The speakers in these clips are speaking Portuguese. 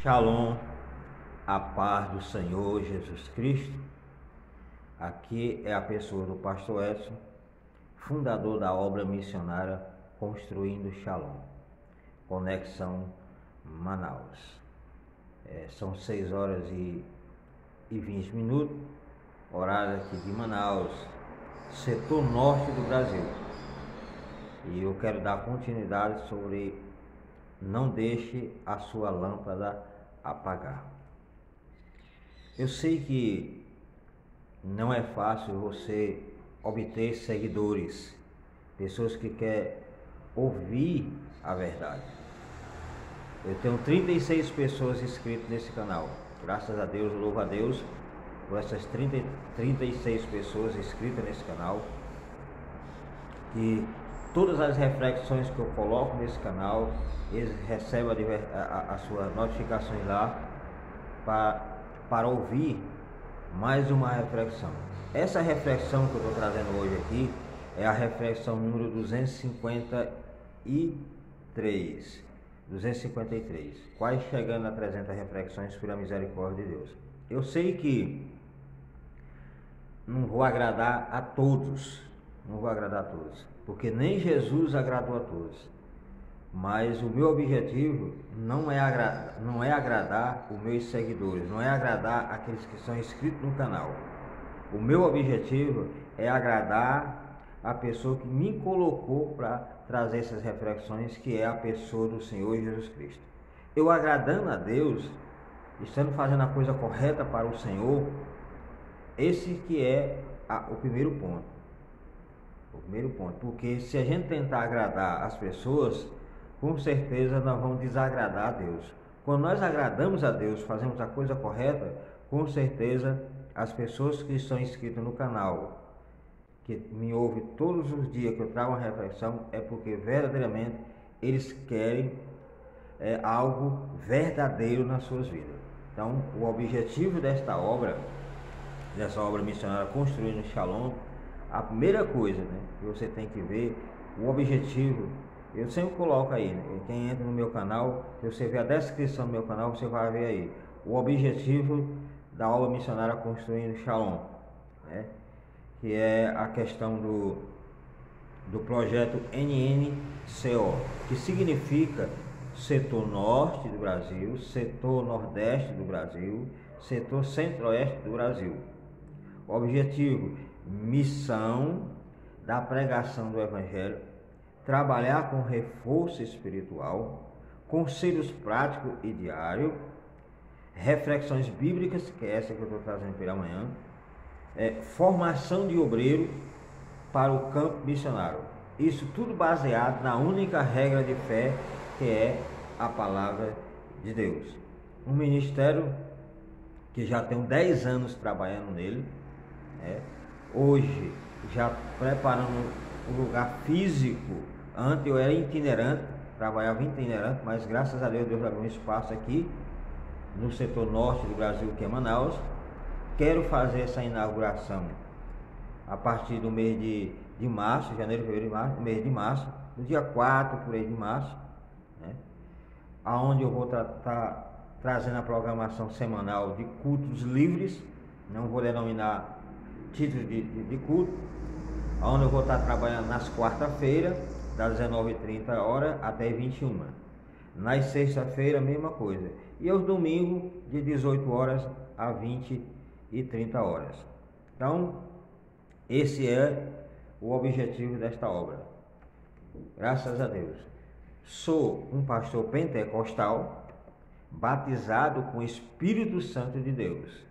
Shalom, a paz do Senhor Jesus Cristo. Aqui é a pessoa do pastor Edson, fundador da obra missionária Construindo Shalom, Conexão Manaus. São 6 horas e 20 minutos, horário aqui de Manaus, setor norte do Brasil. E eu quero dar continuidade sobre não deixe a sua lâmpada apagar. Eu sei que não é fácil você obter seguidores, pessoas que querem ouvir a verdade. Eu tenho 36 pessoas inscritas nesse canal. Graças a Deus, louvo a Deus por essas 36 pessoas inscritas nesse canal. E todas as reflexões que eu coloco nesse canal, eles recebem as suas notificações lá para ouvir mais uma reflexão. Essa reflexão que eu estou trazendo hoje aqui é a reflexão número 253. Quase chegando a 300 reflexões pela misericórdia de Deus. Eu sei que não vou agradar a todos, porque nem Jesus agradou a todos. Mas o meu objetivo não é agradar os meus seguidores, não é agradar aqueles que são inscritos no canal. O meu objetivo é agradar a pessoa que me colocou para trazer essas reflexões, que é a pessoa do Senhor Jesus Cristo. Eu agradando a Deus, estando fazendo a coisa correta para o Senhor, esse que é o primeiro ponto. Porque se a gente tentar agradar as pessoas, com certeza nós vamos desagradar a Deus. Quando nós agradamos a Deus, fazemos a coisa correta, com certeza as pessoas que estão inscritas no canal, que me ouvem todos os dias que eu trago uma reflexão, é porque verdadeiramente eles querem algo verdadeiro nas suas vidas. Então, o objetivo dessa obra missionária Construindo Shalom, a primeira coisa, que você tem que ver, o objetivo. Eu sempre coloco aí, quem entra no meu canal, se você ver a descrição do meu canal, você vai ver aí o objetivo da obra missionária Construindo Shalom, que é a questão do projeto NNCO, que significa setor norte do Brasil, setor nordeste do Brasil, setor centro-oeste do Brasil. O objetivo: missão da pregação do Evangelho, trabalhar com reforço espiritual, conselhos práticos e diários, reflexões bíblicas, que é essa que eu estou trazendo pela manhã, formação de obreiro para o campo missionário. Isso tudo baseado na única regra de fé, que é a palavra de Deus. Um ministério que já tenho 10 anos trabalhando nele, hoje já preparando o lugar físico. Antes eu era itinerante, trabalhava itinerante, mas graças a Deus, Deus abriu um espaço aqui no setor norte do Brasil, que é Manaus. Quero fazer essa inauguração a partir do mês de março, janeiro, fevereiro e março, mês de março, no dia 4 por aí de março, aonde eu vou estar trazendo a programação semanal de cultos livres, não vou denominar título de culto, onde eu vou estar trabalhando nas quarta-feiras, das 19h30 até 21h. Nas sexta-feira, a mesma coisa. E aos domingos, de 18 horas a 20h30. Então, esse é o objetivo desta obra. Graças a Deus. Sou um pastor pentecostal, batizado com o Espírito Santo de Deus.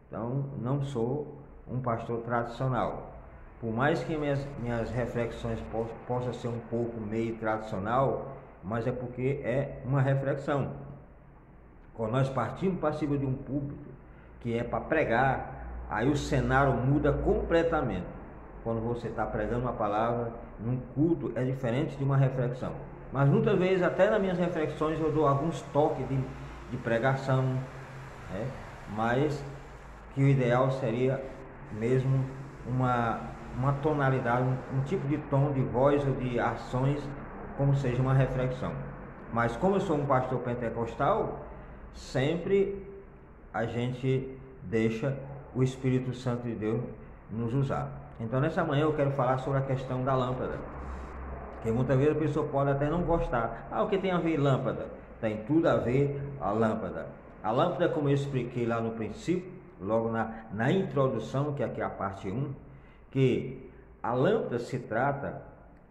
Então, não sou um pastor tradicional. Por mais que minhas reflexões possam ser um pouco meio tradicional, mas é porque é uma reflexão. Quando nós partimos para cima de um púlpito, que é para pregar, aí o cenário muda completamente. Quando você está pregando uma palavra num culto, é diferente de uma reflexão. Mas muitas vezes, até nas minhas reflexões, eu dou alguns toques de pregação, mas que o ideal seria mesmo uma tonalidade, um tipo de tom de voz ou de ações, como seja uma reflexão. Mas como eu sou um pastor pentecostal, sempre a gente deixa o Espírito Santo de Deus nos usar. Então nessa manhã eu quero falar sobre a questão da lâmpada, que muitas vezes a pessoa pode até não gostar. O que tem a ver lâmpada? Tem tudo a ver a lâmpada. A lâmpada, como eu expliquei lá no princípio, logo na introdução, que aqui é a parte 1, que a lâmpada se trata,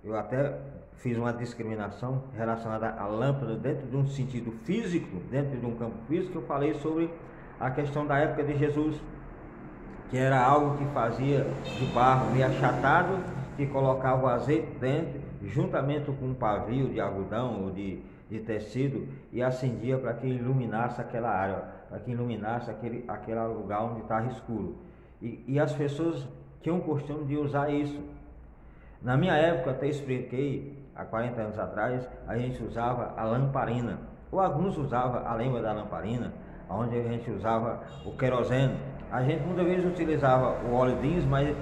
eu até fiz uma discriminação relacionada à lâmpada dentro de um sentido físico, dentro de um campo físico. Eu falei sobre a questão da época de Jesus, que era algo que fazia de barro meio achatado, que colocava o azeite dentro, juntamente com um pavio de algodão ou de tecido, e acendia para que iluminasse aquela área, para que iluminasse aquele lugar onde estava escuro. E as pessoas tinham o costume de usar isso. Na minha época, até expliquei, há 40 anos atrás, a gente usava a lamparina, ou alguns usavam a lembra da lamparina, onde a gente usava o querosene. A gente muitas vezes utilizava o óleo diesel, mas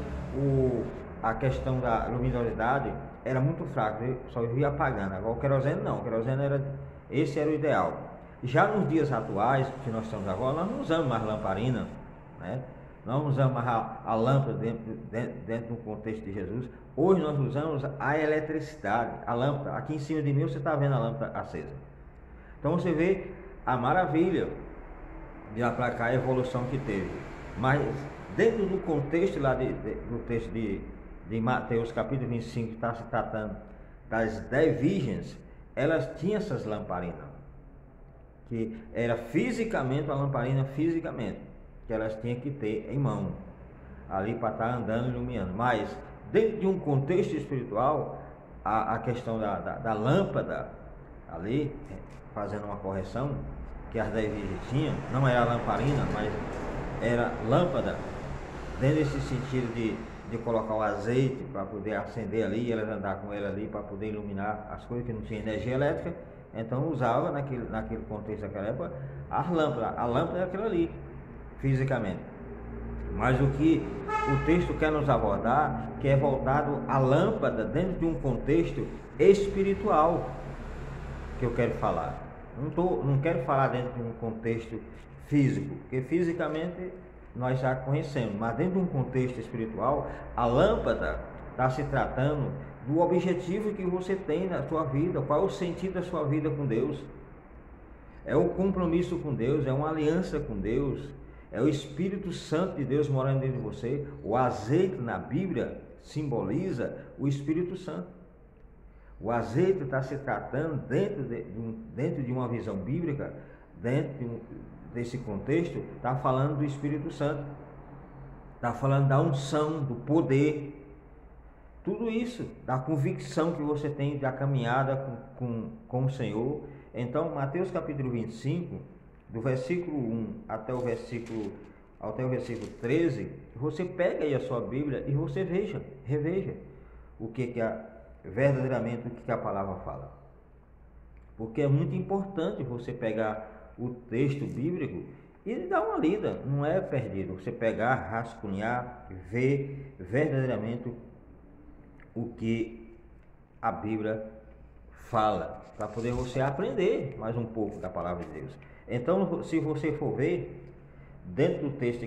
a questão da luminosidade era muito fraca, só via apagando. Agora o querosene não, o querosene esse era o ideal. Já nos dias atuais, que nós estamos agora, nós não usamos mais lamparina, né? Nós não usamos mais a lâmpada dentro do contexto de Jesus. Hoje nós usamos a eletricidade, a lâmpada. Aqui em cima de mim você está vendo a lâmpada acesa. Então você vê a maravilha de lá para cá, a evolução que teve. Mas dentro do contexto lá do texto de Mateus capítulo 25, que está se tratando das 10 virgens, elas tinham essas lamparinas, que era fisicamente uma lamparina fisicamente, que elas tinham que ter em mão, ali para estar andando iluminando. Mas dentro de um contexto espiritual, a questão da lâmpada, ali, fazendo uma correção, que as 10 virgens tinham, não era lamparina, mas era lâmpada, dentro desse sentido de colocar o azeite para poder acender ali, e elas andar com ela ali para poder iluminar as coisas que não tinha energia elétrica. Então usava naquele contexto daquela época as lâmpadas. A lâmpada é aquilo ali, fisicamente. Mas o que o texto quer nos abordar, que é voltado à lâmpada dentro de um contexto espiritual, que eu quero falar. Não quero falar dentro de um contexto físico, porque fisicamente nós já conhecemos, mas dentro de um contexto espiritual, a lâmpada está se tratando do objetivo que você tem na sua vida, qual é o sentido da sua vida com Deus. É o compromisso com Deus, é uma aliança com Deus, é o Espírito Santo de Deus morando dentro de você. O azeite na Bíblia simboliza o Espírito Santo. O azeite está se tratando dentro de uma visão bíblica, dentro desse contexto, está falando do Espírito Santo, está falando da unção, do poder, tudo isso, da convicção que você tem da caminhada com o Senhor. Então, Mateus capítulo 25, do versículo 1 até o versículo 13, você pega aí a sua Bíblia e você reveja verdadeiramente o que a palavra fala. Porque é muito importante você pegar o texto bíblico e dar uma lida, não é perdido. Você pegar, rascunhar, ver verdadeiramente o que a Bíblia fala, para poder você aprender mais um pouco da palavra de Deus. Então, se você for ver, dentro do texto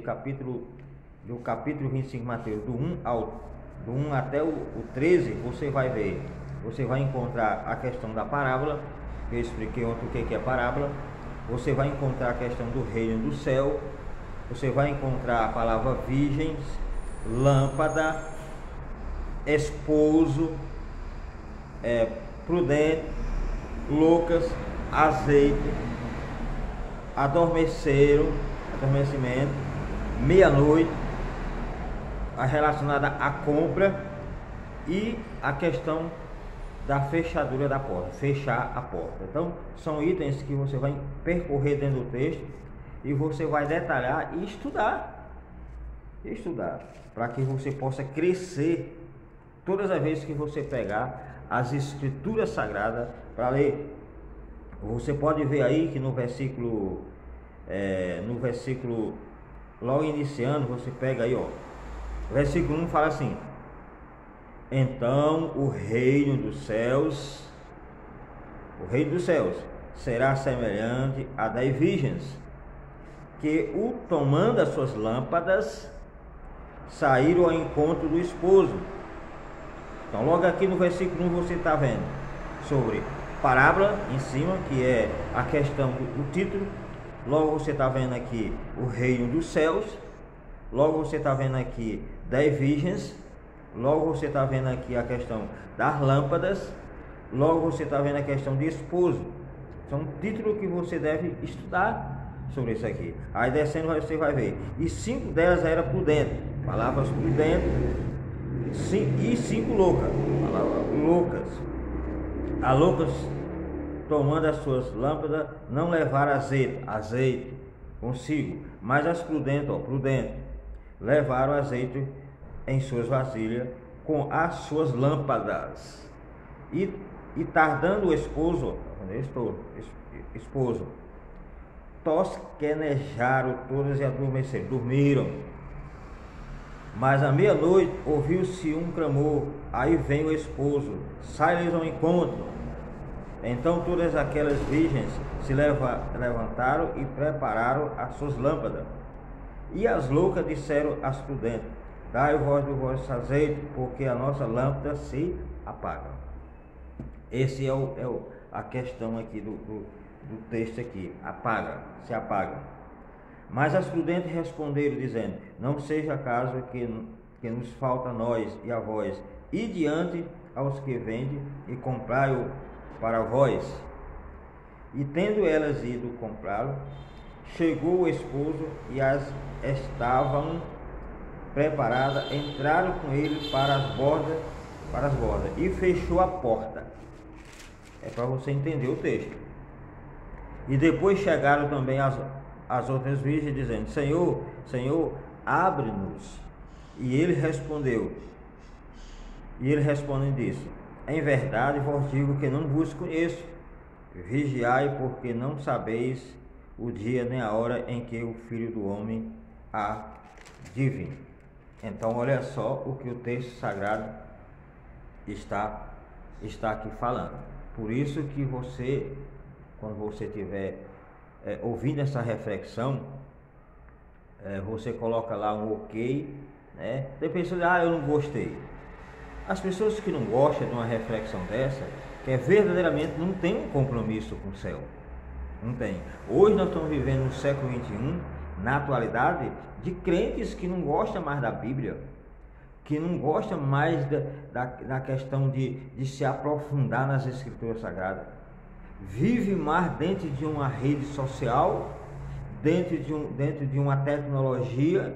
do capítulo 25 de Mateus, do 1 até o 13, você vai encontrar a questão da parábola, que eu expliquei ontem o que é parábola. Você vai encontrar a questão do reino do céu, você vai encontrar a palavra virgens, lâmpada, esposo, prudente, loucas, azeite, adormecimento, meia-noite, a relacionada à compra e a questão da fechadura da porta, fechar a porta. Então, são itens que você vai percorrer dentro do texto e você vai detalhar e estudar, para que você possa crescer todas as vezes que você pegar as escrituras sagradas para ler. Você pode ver aí que no versículo logo iniciando, você pega aí, ó, o versículo 1 fala assim: então o reino dos céus será semelhante a 10 virgens, que, tomando as suas lâmpadas, saíram ao encontro do esposo. Então, logo aqui no versículo 1 você está vendo sobre parábola em cima, que é a questão do título. Logo você está vendo aqui o reino dos céus. Logo você está vendo aqui 10 virgens. Logo você está vendo aqui a questão das lâmpadas. Logo você está vendo a questão de esposo. São títulos que você deve estudar sobre isso aqui. Aí descendo você vai ver. E 5 delas eram prudentes, palavras prudentes, e 5 loucas, palavras loucas. As loucas, tomando as suas lâmpadas, não levaram azeite consigo, mas as prudentes, levaram azeite em suas vasilhas com as suas lâmpadas. E tardando o esposo, tosquenejaram todas e adormeceram, dormiram. Mas à meia-noite ouviu-se um clamor, aí vem o esposo, sai-lhes ao encontro. Então todas aquelas virgens se levantaram e prepararam as suas lâmpadas. E as loucas disseram às prudentes: dai vós do vosso azeite, porque a nossa lâmpada se apaga. Esse é a questão aqui do texto aqui, se apaga. Mas as prudentes responderam, dizendo: não seja caso que nos falta a nós e a vós, e diante aos que vendem e comprai-o para vós. E tendo elas ido comprá-lo, chegou o esposo e as estavam preparadas, entraram com ele para as bordas, e fechou a porta. É para você entender o texto. E depois chegaram também as outras virgens, dizendo: Senhor, Senhor, abre-nos. E ele respondendo disse: em verdade vos digo que não vos conheço. Vigiai, porque não sabeis o dia nem a hora em que o Filho do Homem há de vir. Então olha só o que o texto sagrado está aqui falando. Por isso que você, quando você estiver ouvindo essa reflexão, você coloca lá um ok, né? Tem pessoas que eu não gostei. As pessoas que não gostam de uma reflexão dessa, que verdadeiramente não tem um compromisso com o céu. Não tem. Hoje nós estamos vivendo no século XXI, na atualidade, de crentes que não gostam mais da Bíblia, que não gostam mais da questão de se aprofundar nas Escrituras Sagradas. Vive mais dentro de uma rede social, dentro de uma tecnologia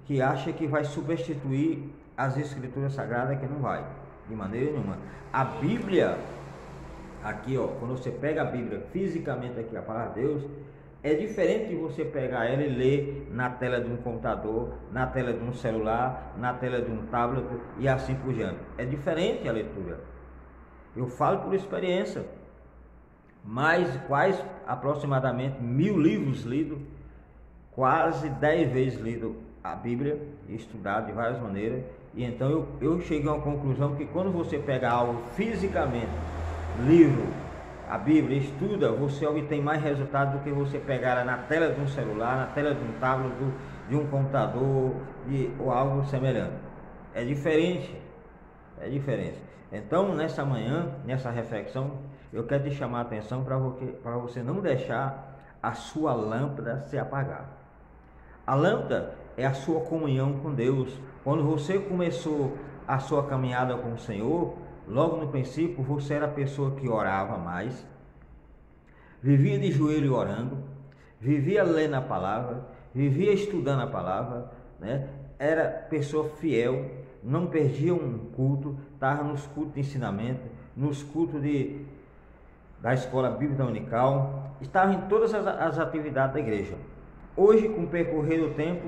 que acha que vai substituir as Escrituras Sagradas, que não vai, de maneira nenhuma. A Bíblia, aqui quando você pega a Bíblia fisicamente aqui, a palavra de Deus, é diferente de você pegar ela e ler na tela de um computador, na tela de um celular, na tela de um tablet e assim por diante. É diferente a leitura. Eu falo por experiência. Quase aproximadamente 1000 livros lidos, quase 10 vezes lido a Bíblia, estudado de várias maneiras. E então eu cheguei a uma conclusão que quando você pega algo fisicamente, livro, a Bíblia, estuda, você obtém mais resultado do que você pegar na tela de um celular, na tela de um tablet, de um computador ou algo semelhante. É diferente. Então, nessa manhã, nessa reflexão, eu quero te chamar a atenção para você não deixar a sua lâmpada se apagar. A lâmpada é a sua comunhão com Deus. Quando você começou a sua caminhada com o Senhor, logo no princípio, você era a pessoa que orava mais, vivia de joelho orando, vivia lendo a palavra, vivia estudando a palavra, né? Era pessoa fiel, não perdia um culto, estava nos cultos de ensinamento, nos cultos da escola bíblica dominical, estava em todas as atividades da igreja. Hoje, com o percorrer do tempo,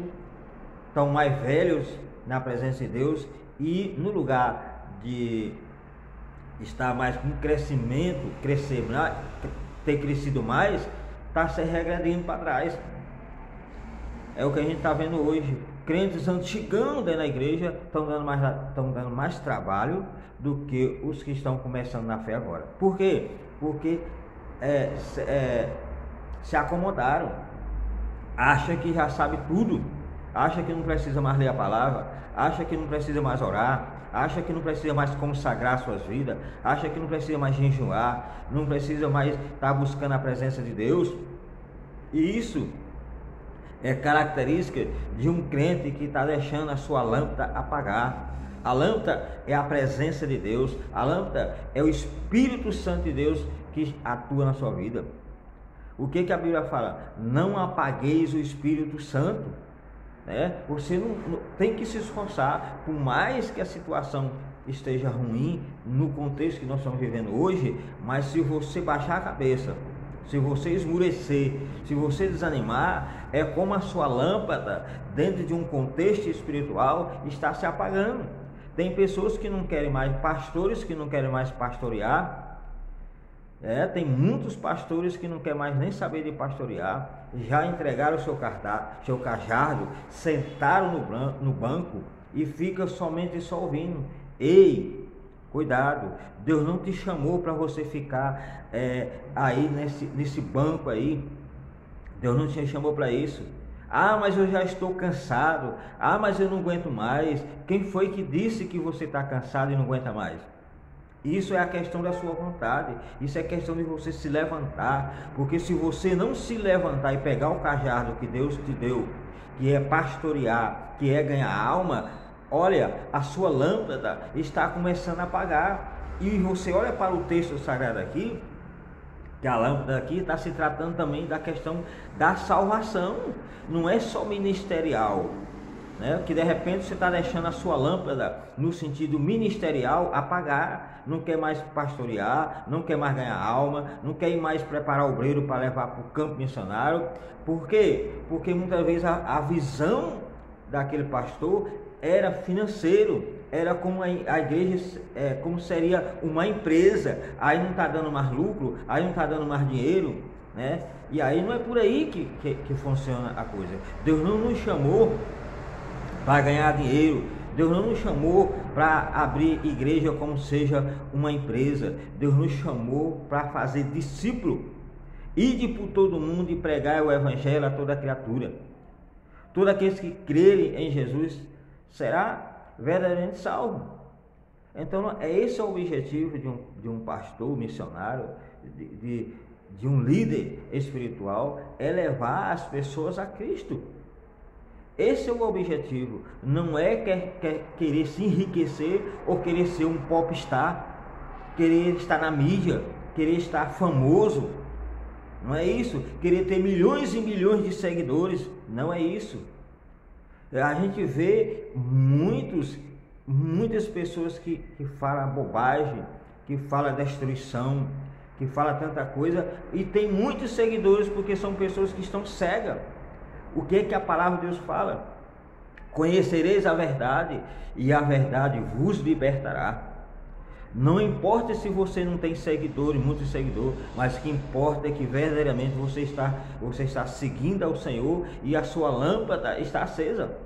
estão mais velhos na presença de Deus e no lugar de estar mais com crescimento, ter crescido mais, está se regredindo para trás. É o que a gente está vendo hoje. Crentes antigão dentro da igreja estão dando mais trabalho do que os que estão começando na fé agora. Por quê? Porque se acomodaram, acha que já sabe tudo, acha que não precisa mais ler a palavra, acha que não precisa mais orar, acha que não precisa mais consagrar suas vidas, acha que não precisa mais jejuar, não precisa mais estar buscando a presença de Deus. E isso é característica de um crente que está deixando a sua lâmpada apagar. A lâmpada é a presença de Deus, a lâmpada é o Espírito Santo de Deus que atua na sua vida. O que a Bíblia fala? Não apagueis o Espírito Santo. Você não tem que se esforçar, por mais que a situação esteja ruim no contexto que nós estamos vivendo hoje, mas se você baixar a cabeça, se você esmurecer, se você desanimar, é como a sua lâmpada dentro de um contexto espiritual está se apagando. Tem pessoas que não querem mais, pastores que não querem mais pastorear. Tem muitos pastores que não querem mais nem saber de pastorear, já entregaram o seu cajado, sentaram no banco e fica somente só ouvindo. Ei, cuidado, Deus não te chamou para você ficar aí nesse banco aí. Deus não te chamou para isso. Ah, mas eu já estou cansado. Ah, mas eu não aguento mais. Quem foi que disse que você está cansado e não aguenta mais? Isso é a questão da sua vontade. Isso é questão de você se levantar. Porque se você não se levantar e pegar o cajado que Deus te deu, que é pastorear, que é ganhar alma, olha, a sua lâmpada está começando a apagar. E você olha para o texto sagrado aqui, que a lâmpada aqui está se tratando também da questão da salvação. Não é só ministerial, que de repente você está deixando a sua lâmpada no sentido ministerial apagar, não quer mais pastorear, não quer mais ganhar alma, não quer ir mais preparar obreiro para levar para o campo missionário. Por quê? Porque muitas vezes a visão daquele pastor era financeiro, era como a igreja, como seria uma empresa, aí não está dando mais lucro, aí não está dando mais dinheiro, e aí não é por aí que funciona a coisa. Deus não nos chamou para ganhar dinheiro, Deus não nos chamou para abrir igreja como seja uma empresa. Deus nos chamou para fazer discípulo, ide por todo mundo e pregar o evangelho a toda criatura. Todos aqueles que crerem em Jesus será verdadeiramente salvo. Então esse é o objetivo de um pastor missionário, de um líder espiritual, é levar as pessoas a Cristo. Esse é o objetivo. Não é querer se enriquecer ou querer ser um popstar, querer estar na mídia, querer estar famoso. Não é isso. Querer ter milhões e milhões de seguidores. Não é isso. A gente vê muitas pessoas que falam bobagem, que falam destruição, que falam tanta coisa e tem muitos seguidores porque são pessoas que estão cegas. O que a palavra de Deus fala? Conhecereis a verdade e a verdade vos libertará. Não importa se você não tem seguidores, muitos seguidores, mas o que importa é que verdadeiramente você está seguindo ao Senhor e a sua lâmpada está acesa.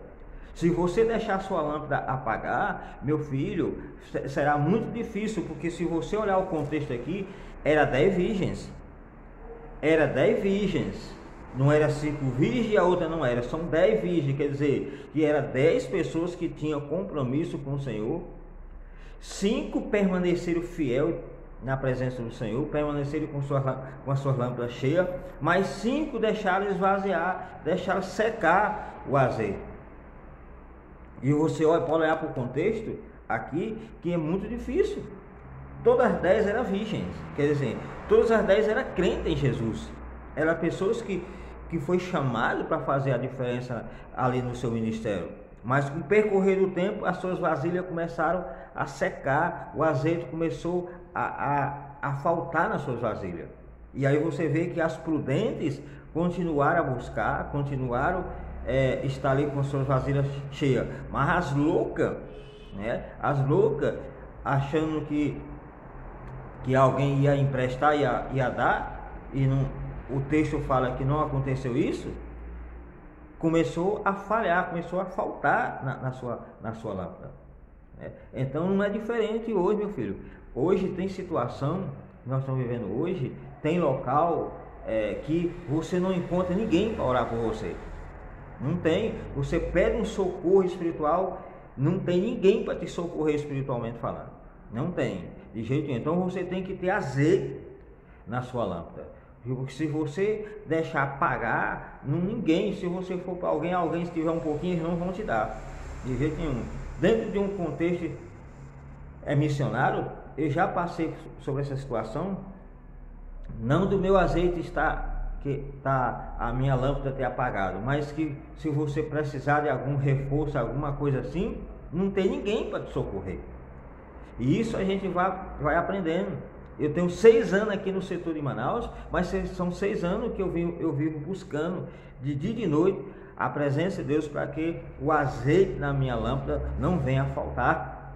Se você deixar a sua lâmpada apagar, meu filho, será muito difícil, porque se você olhar o contexto aqui, era 10 virgens. Era 10 virgens. Não era 5 virgens e a outra não era. São 10 virgens, quer dizer, que era 10 pessoas que tinham compromisso com o Senhor. 5 permaneceram fiel na presença do Senhor, permaneceram com as suas lâmpadas cheias, mas 5 deixaram esvaziar, deixaram secar o azeite. E você pode olhar para o contexto aqui, que é muito difícil. Todas as 10 eram virgens, quer dizer, todas as 10 eram crentes em Jesus. Eram pessoas que foi chamado para fazer a diferença ali no seu ministério. Mas com o percorrer do tempo, as suas vasilhas começaram a secar, o azeite começou a faltar nas suas vasilhas. E aí você vê que as prudentes continuaram a buscar, continuaram estar ali com suas vasilhas cheias. Mas as loucas, achando que alguém ia emprestar, ia dar, e não, o texto fala que não aconteceu isso, começou a falhar, começou a faltar na sua lâmpada. Então não é diferente hoje, meu filho. Hoje tem situação, nós estamos vivendo hoje, tem local que você não encontra ninguém para orar por você. Não tem. Você pede um socorro espiritual, não tem ninguém para te socorrer espiritualmente falando. Não tem, de jeito nenhum. Então você tem que ter azeite na sua lâmpada. Porque se você deixar apagar, ninguém, se você for para alguém se tiver um pouquinho, eles não vão te dar. De jeito nenhum. Dentro de um contexto missionário, eu já passei sobre essa situação, não do meu azeite a minha lâmpada ter apagado, mas que se você precisar de algum reforço, alguma coisa assim, não tem ninguém para te socorrer. E isso a gente vai aprendendo. Eu tenho 6 anos aqui no setor de Manaus, mas são 6 anos que eu vivo buscando de dia e de noite a presença de Deus para que o azeite na minha lâmpada não venha a faltar,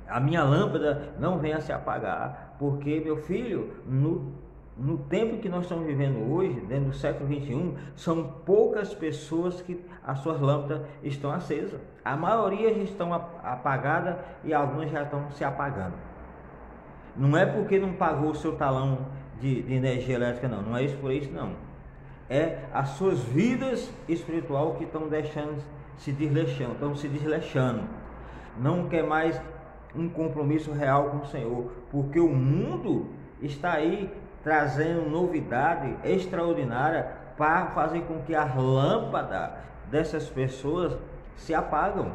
a minha lâmpada não venha a se apagar, porque, meu filho, no tempo que nós estamos vivendo hoje, dentro do século 21, são poucas pessoas que as suas lâmpadas estão acesas. A maioria já estão apagadas e algumas já estão se apagando. Não é porque não pagou o seu talão de energia elétrica, não é isso por isso, não. É as suas vidas espiritual que estão se desleixando. Não quer mais um compromisso real com o Senhor, porque o mundo está aí trazendo novidade extraordinária para fazer com que as lâmpadas dessas pessoas se apagam.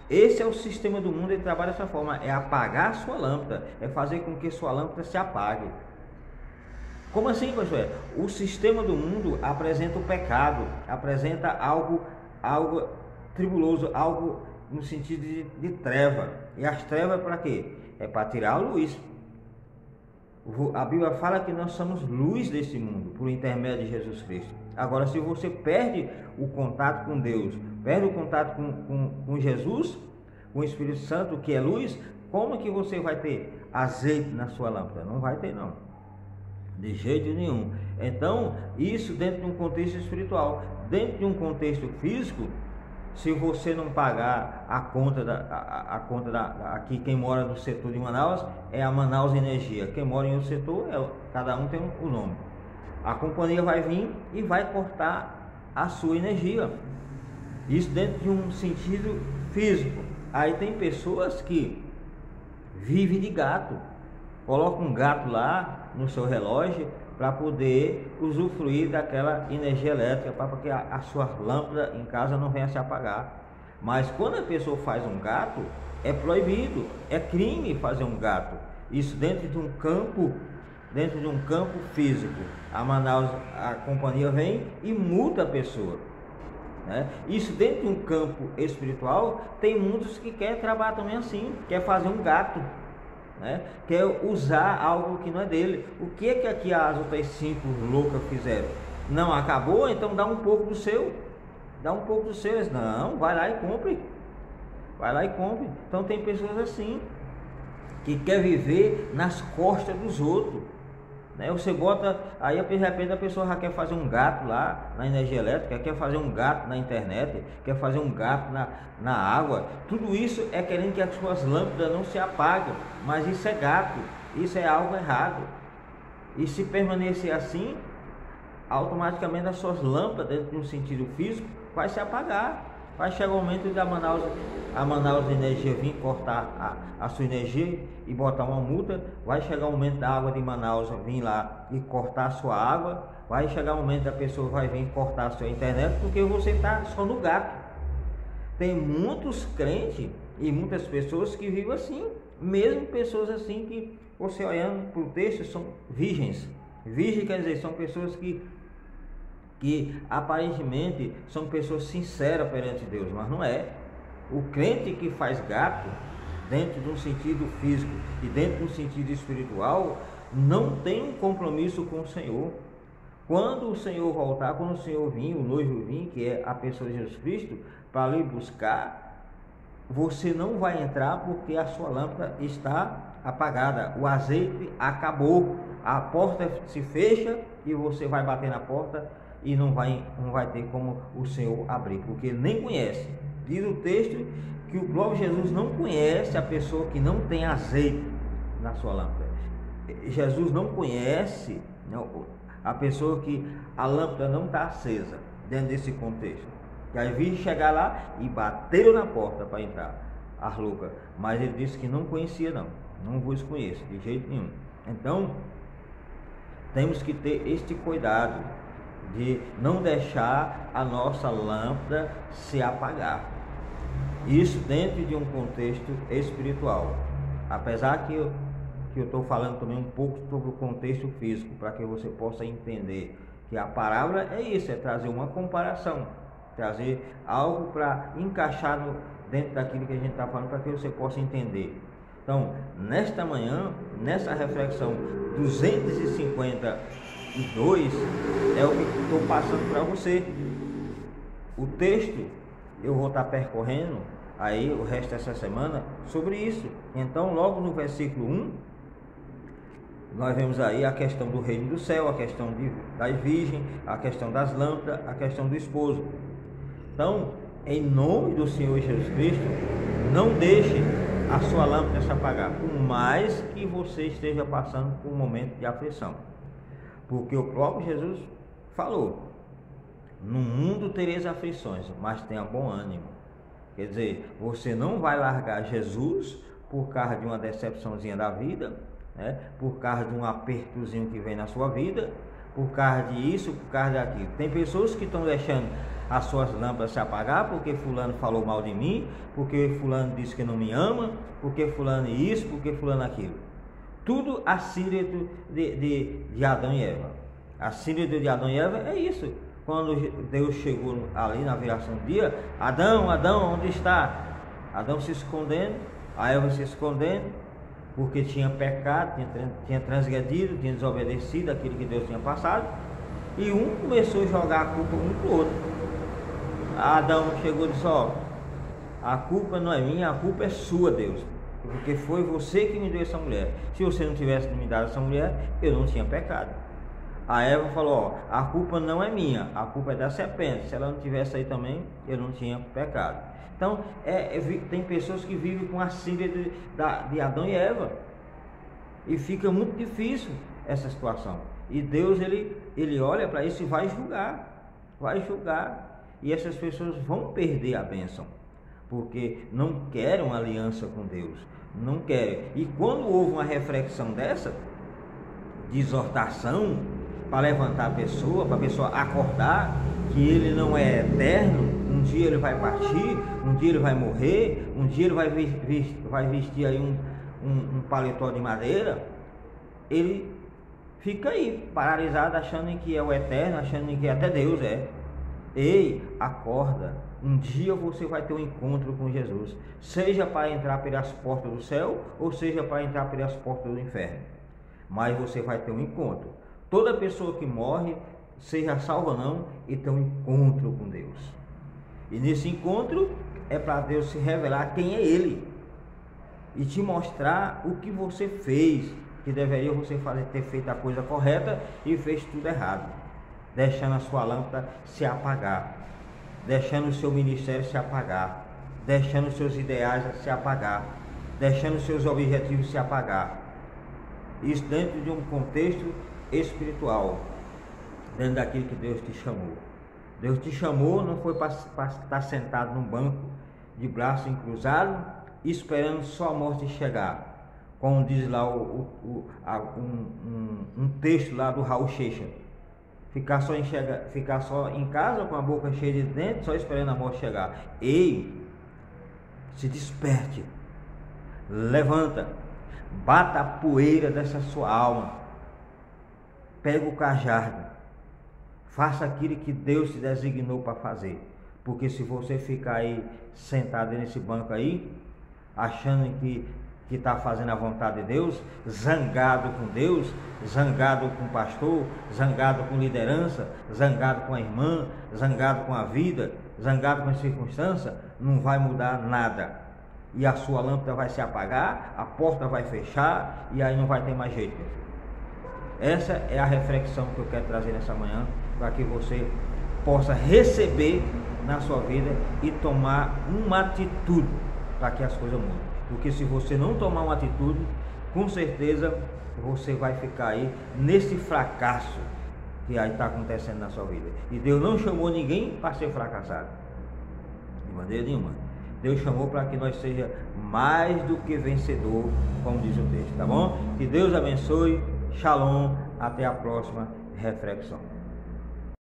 Esse é o sistema do mundo, ele trabalha dessa forma, é apagar a sua lâmpada, é fazer com que sua lâmpada se apague. Como assim, pastor? O sistema do mundo apresenta o pecado, apresenta algo tribuloso, algo no sentido de treva. E as trevas é para quê? É para tirar a luz. A Bíblia fala que nós somos luz desse mundo, por intermédio de Jesus Cristo. Agora, se você perde o contato com Deus, perde o contato com Jesus, com o Espírito Santo, que é luz, como que você vai ter azeite na sua lâmpada? Não vai ter, não. De jeito nenhum. Então, isso dentro de um contexto espiritual. Dentro de um contexto físico, se você não pagar a conta aqui, quem mora no setor de Manaus é a Manaus Energia. Quem mora em outro setor, cada um tem um nome. A companhia vai vir e vai cortar a sua energia. Isso dentro de um sentido físico. Aí tem pessoas que vivem de gato, colocam um gato lá no seu relógio para poder usufruir daquela energia elétrica, para que a sua lâmpada em casa não venha se apagar. Mas quando a pessoa faz um gato, é proibido, é crime fazer um gato. Isso dentro de um campo físico. A companhia vem e multa a pessoa, né? Isso dentro de um campo espiritual, tem muitos que querem trabalhar também assim, quer fazer um gato, né? Quer usar algo que não é dele. O que é que aqui as outras 5 loucas fizeram? Não acabou? Então dá um pouco do seu. Dá um pouco do seu. Não, vai lá e compre. Vai lá e compre. Então tem pessoas assim, que quer viver nas costas dos outros, né? Você bota, aí de repente a pessoa já quer fazer um gato lá na energia elétrica, quer fazer um gato na internet, quer fazer um gato na água. Tudo isso é querendo que as suas lâmpadas não se apagam, mas isso é gato, isso é algo errado. E se permanecer assim, automaticamente as suas lâmpadas, dentro de um sentido físico, vai se apagar. Vai chegar o momento da Manaus Energia vir cortar a sua energia e botar uma multa. Vai chegar o momento da água de Manaus vir lá e cortar a sua água. Vai chegar o momento da pessoa vai vir cortar a sua internet, porque você está só no gato. Tem muitos crentes e muitas pessoas que vivem assim. Mesmo pessoas assim que, você olhando para o texto, são virgens. Virgem quer dizer, são pessoas que aparentemente são pessoas sinceras perante Deus, mas não é. O crente que faz gato, dentro de um sentido físico e dentro de um sentido espiritual, não tem um compromisso com o Senhor. Quando o Senhor voltar, quando o Senhor vir, o noivo vir, que é a pessoa de Jesus Cristo, para lhe buscar, você não vai entrar porque a sua lâmpada está apagada, o azeite acabou, a porta se fecha e você vai bater na porta e não vai ter como o Senhor abrir, porque ele nem conhece. Diz o texto que o próprio Jesus não conhece a pessoa que não tem azeite na sua lâmpada. Jesus não conhece A pessoa que a lâmpada não está acesa dentro desse contexto. Que aí vi chegar lá e bateram na porta para entrar, as loucas. Mas ele disse que não conhecia, não vos conheço de jeito nenhum. Então, temos que ter este cuidado de não deixar a nossa lâmpada se apagar. Isso dentro de um contexto espiritual. Apesar que eu estou falando também um pouco sobre o contexto físico, para que você possa entender que a palavra é isso, é trazer uma comparação, trazer algo para encaixar dentro daquilo que a gente está falando, para que você possa entender. Então, nesta manhã, nessa reflexão 252, é o que estou passando para você. O texto eu vou estar percorrendo aí o resto dessa semana sobre isso. Então, logo no versículo 1, nós vemos aí a questão do reino do céu, a questão das virgens, a questão das lâmpadas, a questão do esposo. Então, em nome do Senhor Jesus Cristo, não deixe a sua lâmpada se apagar, por mais que você esteja passando por um momento de aflição. Porque o próprio Jesus falou: no mundo tereis aflições, mas tenha bom ânimo. Quer dizer, você não vai largar Jesus por causa de uma decepçãozinha da vida, né? Por causa de um apertozinho que vem na sua vida, por causa disso, por causa daquilo. Tem pessoas que estão deixando as suas lâmpadas se apagar porque fulano falou mal de mim, porque fulano disse que não me ama, porque fulano isso, porque fulano aquilo. Tudo a síndrome de Adão e Eva. A síndrome de Adão e Eva é isso. Quando Deus chegou ali na viração do dia, Adão, Adão, onde está? Adão se escondendo, a Eva se escondendo, porque tinha pecado, tinha transgredido, tinha desobedecido aquilo que Deus tinha passado, e um começou a jogar a culpa um para o outro. Adão chegou e disse: ó, a culpa não é minha, a culpa é sua, Deus, porque foi você que me deu essa mulher. Se você não tivesse me dado essa mulher, eu não tinha pecado. A Eva falou: ó, a culpa não é minha, a culpa é da serpente. Se ela não tivesse aí também, eu não tinha pecado. Então, tem pessoas que vivem com a síndrome de Adão e Eva, e fica muito difícil essa situação. E Deus, ele olha para isso e vai julgar. E essas pessoas vão perder a bênção, porque não querem uma aliança com Deus, não querem. E quando houve uma reflexão dessa, de exortação, para levantar a pessoa, para a pessoa acordar que ele não é eterno, um dia ele vai partir, um dia ele vai morrer, um dia ele vai vestir aí um paletó de madeira, ele fica aí, paralisado, achando que é o eterno, achando que até Deus é. Ei, acorda, um dia você vai ter um encontro com Jesus, seja para entrar pelas portas do céu, ou seja para entrar pelas portas do inferno, mas você vai ter um encontro. Toda pessoa que morre, seja salva ou não, e tem um encontro com Deus. E nesse encontro é para Deus se revelar quem é Ele e te mostrar o que você fez, que deveria você ter feito a coisa correta e fez tudo errado, deixando a sua lâmpada se apagar, deixando o seu ministério se apagar, deixando os seus ideais se apagar, deixando os seus objetivos se apagar. Isso dentro de um contexto espiritual, dentro daquilo que Deus te chamou. Deus te chamou não foi para estar sentado num banco de braço cruzado, esperando só a morte chegar, como diz lá um texto lá do Raul Seixas, ficar só em casa com a boca cheia de dentes, só esperando a morte chegar. Ei, se desperte, levanta, bata a poeira dessa sua alma, pega o cajado, faça aquilo que Deus te designou para fazer. Porque se você ficar aí sentado nesse banco aí, achando que está fazendo a vontade de Deus, zangado com Deus, zangado com o pastor, zangado com liderança, zangado com a irmã, zangado com a vida, zangado com a circunstância, não vai mudar nada. E a sua lâmpada vai se apagar, a porta vai fechar e aí não vai ter mais jeito, meu filho. Essa é a reflexão que eu quero trazer nessa manhã, para que você possa receber na sua vida e tomar uma atitude para que as coisas mudem. Porque se você não tomar uma atitude, com certeza você vai ficar aí nesse fracasso que aí está acontecendo na sua vida. E Deus não chamou ninguém para ser fracassado, de maneira nenhuma. Deus chamou para que nós seja mais do que vencedor, como diz o texto, tá bom? Que Deus abençoe. Shalom, até a próxima reflexão.